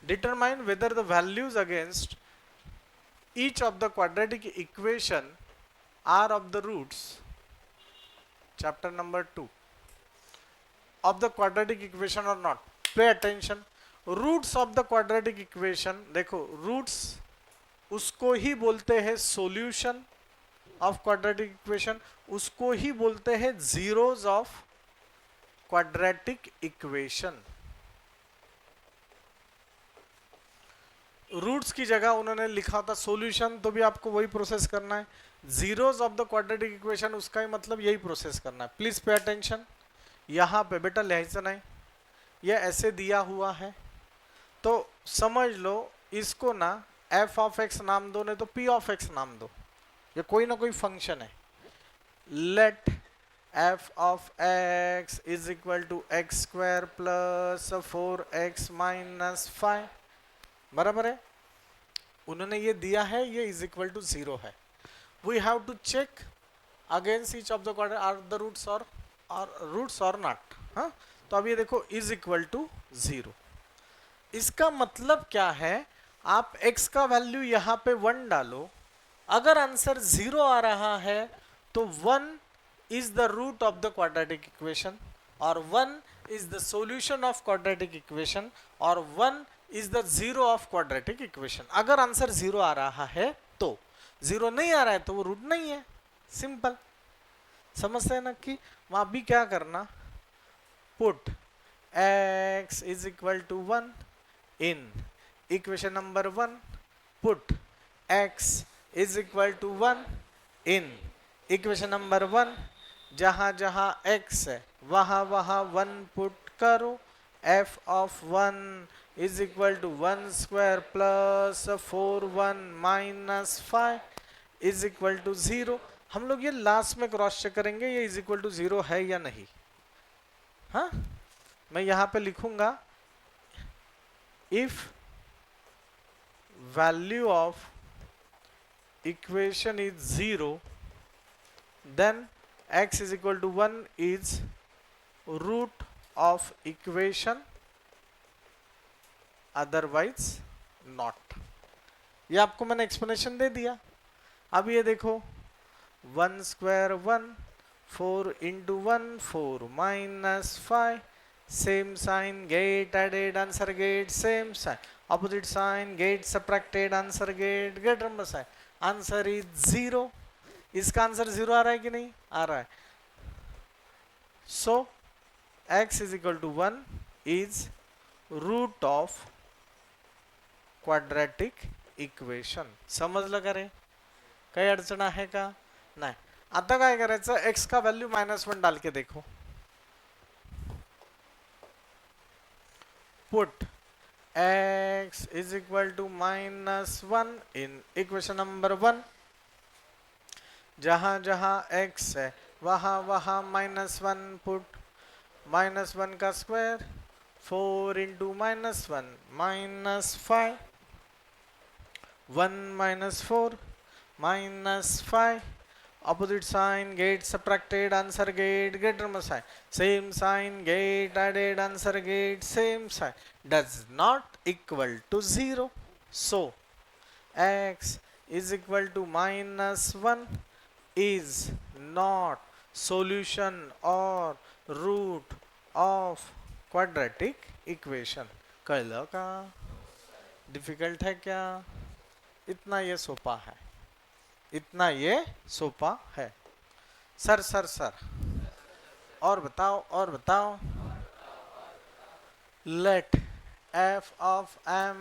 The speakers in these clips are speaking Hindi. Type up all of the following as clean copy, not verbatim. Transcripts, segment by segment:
determine whether the values against each of the quadratic equation are of the roots, chapter number 2, of the quadratic equation or not. Pay attention. Roots of the quadratic equation, देखो रूट्स उसको ही बोलते हैं सॉल्यूशन ऑफ क्वाड्रेटिक इक्वेशन, उसको ही बोलते हैं zeros of quadratic equation. Roots की जगह उन्होंने लिखा था सॉल्यूशन, तो भी आपको वही प्रोसेस करना है। Zeros of the quadratic equation, उसका ही मतलब यही प्रोसेस करना है। Please pay attention. यहाँ पे बेटा लिहाजा नहीं, ये ऐसे दिया हुआ है तो समझ लो, इसको ना f ऑफ x नाम दो, नहीं तो p ऑफ x नाम दो, ये कोई ना कोई फंक्शन है। Let f of x is equal to x square plus 4x minus 5, बराबर है। उन्होंने ये दिया है, ये इज इक्वल टू 0 है। We have to check against each of the quadratic are the roots और नॉट। हाँ, तो अब ये देखो इज इक्वल टू 0, इसका मतलब क्या है, आप x का वैल्यू यहाँ पे 1 डालो, अगर आंसर 0 आ रहा है तो 1 is the root of the quadratic equation, और 1 is the solution of quadratic equation, और 1 is the 0 of quadratic equation. अगर आंसर 0 आ रहा है तो, 0 नहीं आ रहा है तो वो रूट नहीं है। सिंपल, समझते हैं ना। कि वहां भी क्या करना, put x is equal to 1 in equation number 1, put x is equal to 1 in equation number 1, जहां जहां x है वहां वहां 1 पुट करो। f of 1 is equal to 1 square plus 4 1 minus 5 is equal to 0। हम लोग ये लास्ट में क्रॉस चेक करेंगे ये इज इक्वल टू 0 है या नहीं। हाँ, मैं यहां पे लिखूंगा if value of equation is 0 then x is equal to 1 is root of equation, otherwise not। ये आपको मैंने एक्सप्लेनेशन दे दिया। अब ये देखो 1 square 1, 4 into 1 4 minus 5, same sign, get added, answer get same sign, opposite sign, get subtracted, answer get number sign, answer is 0। इसका आंसर 0 आ रहा है कि नहीं आ रहा है। so x is equal to 1 is root of quadratic equation। समजलं का रे, काही अडचण आहे का नाही। आता काय करायचं, x का वैल्यू -1 डाल के देखो, put x is equal to -1 in equation number 1, जहां जहां x है वहां वहां -1 पुट, -1 का square 4 into -1 -5, 1 minus 4 minus 5, opposite sign, get subtracted, answer get number sign, same sign, get added, answer get same sign, does not equal to 0। so x is equal to -1 is not solution or root of quadratic equation। कळलं का, डिफिकल्ट है क्या, इतना ये सोपा है, इतना ये सोपा है। सर सर सर और बताओ और बताओ। Let f of m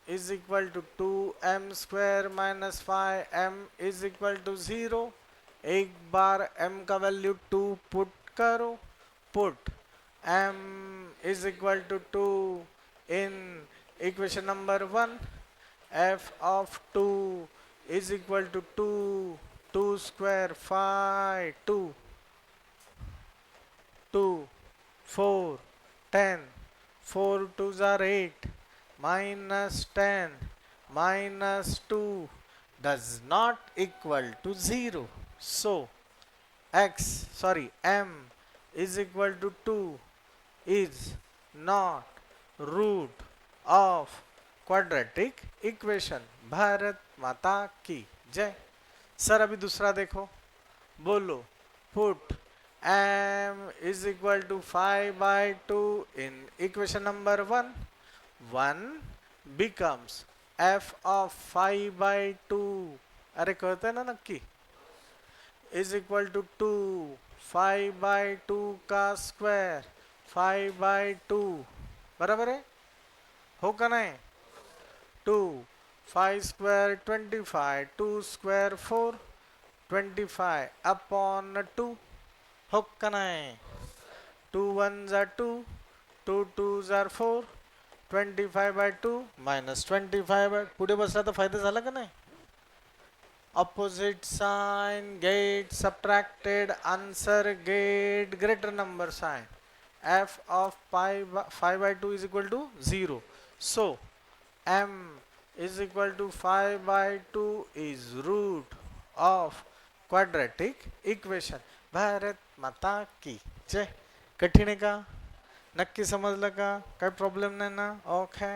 is equal to 2m square minus 5m is equal to 0। एक बार m का वैल्यू 2 पुट करो, put m is equal to 2 in equation number 1, f of 2 is equal to 2 square 5 2 2 4 10 4 2s are 8 minus 10 minus 2 does not equal to 0। so m is equal to 2 is not root of quadratic equation. Bharat माता की जय। सर अभी दूसरा देखो, बोलो put m is equal to 5/2 in equation number 1. 1 becomes f of 5/2, अरे कळतंय ना नक्की, is equal to 2 5/2 का स्क्वायर 5/2 बराबर है, हो का नाही? 2 5 स्क्वायर 25, 2 स्क्वायर 4 25 अपॉन 2, हो का नाही? 2 1 are 2, 2 2 are 4, 25/2 minus 25 पुढे बसला तर फायदा झाला का नाही? Opposite sign get subtracted, answer get greater number sign. F of 5/2 is equal to 0. So m is equal to 5/2 is root of quadratic equation. Bharat माता की जय। कठीण आहे का? नक्की समजलं का? काही प्रॉब्लेम नाही ना? ओके,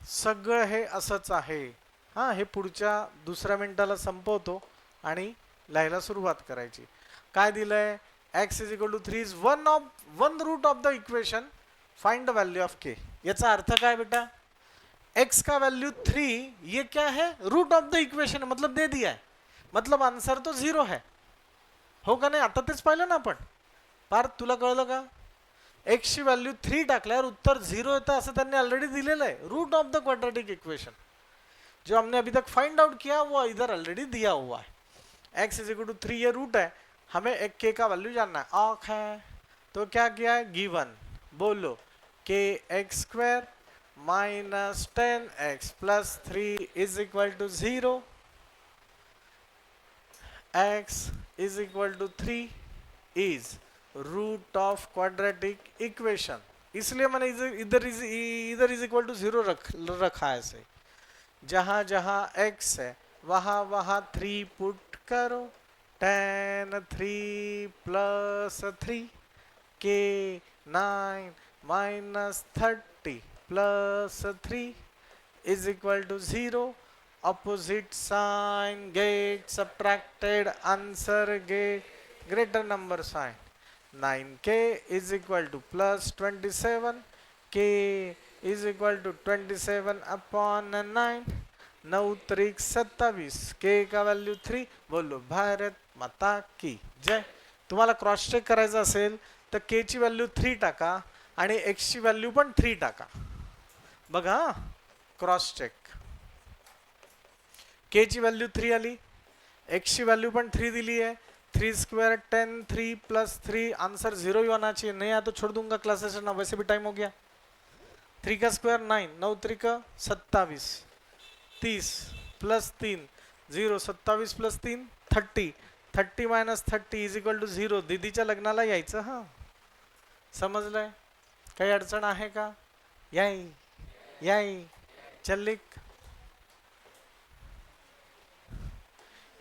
सगळं हे असंच आहे। हां, हे पुढच्या दुसऱ्या मिनिटाला संपवतो आणि लिहायला सुरुवात करायची। काय दिलंय? x is equal to 3 is one root of the equation, find the value of k। याचा अर्थ काय बेटा? x का वैल्यू 3, ये क्या है? रूट ऑफ द इक्वेशन, मतलब दे दिया है, मतलब आंसर तो 0 है, हो का नाही? आता तेच पाहिलं ना आपण। पार्थ तुला कळलं का? x ची वैल्यू 3 टाकल्यावर उत्तर 0 येतं असं त्यांनी ऑलरेडी दिलेलं आहे। Root of the quadratic equation जो हमने अभी तक फाइंड आउट किया वो इधर ऑलरेडी दिया हुआ है। x इज इक्वल टू 3 ये रूट है, हमें एक k का वैल्यू जानना है। ओके, तो क्या किया है? गिवन, बोलो kx² minus 10x plus 3 is equal to 0। x is equal to 3 is root of quadratic equation, इसलिए मैंने इधर इज इक्वल टू 0 रखा है ऐसे। जहां जहां x है वहां वहां 3 पुट करो, 10 3 plus 3 k 9 minus 30 plus 3 is equal to 0। Opposite sign get subtracted, answer get greater number sign. 9k is equal to plus 27, k is equal to 27 upon 9, 9 3 27, k का वैल्यू 3। बोलो भारत माता की जय। तुम्हाला क्रॉस चेक करायचं असेल तर k ची वैल्यू 3 टाका आणि x ची वैल्यू पण 3 टाका, बघा क्रॉस चेक। k ची वैल्यू 3 आली, x ची वैल्यू पण 3 दिली है, 3 स्क्वायर 10 3 प्लस 3, आंसर 0 ही होना चाहिए, नहीं आया तो छोड़ दूंगा क्लासेस ना, वैसे भी टाइम हो गया। 3 का स्क्वायर 9, 9 3 का 27, 30 plus 3 0, 27 plus 3 30, 30 minus 30 is equal to 0। दीदीच्या लग्नाला यायचं। हां, समजलंय? काही अडचण आहे का? याई चल लिख,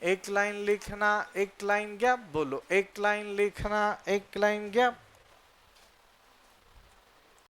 एक लाइन लिखना एक लाइन गैप, बोलो एक लाइन लिखना एक लाइन गैप।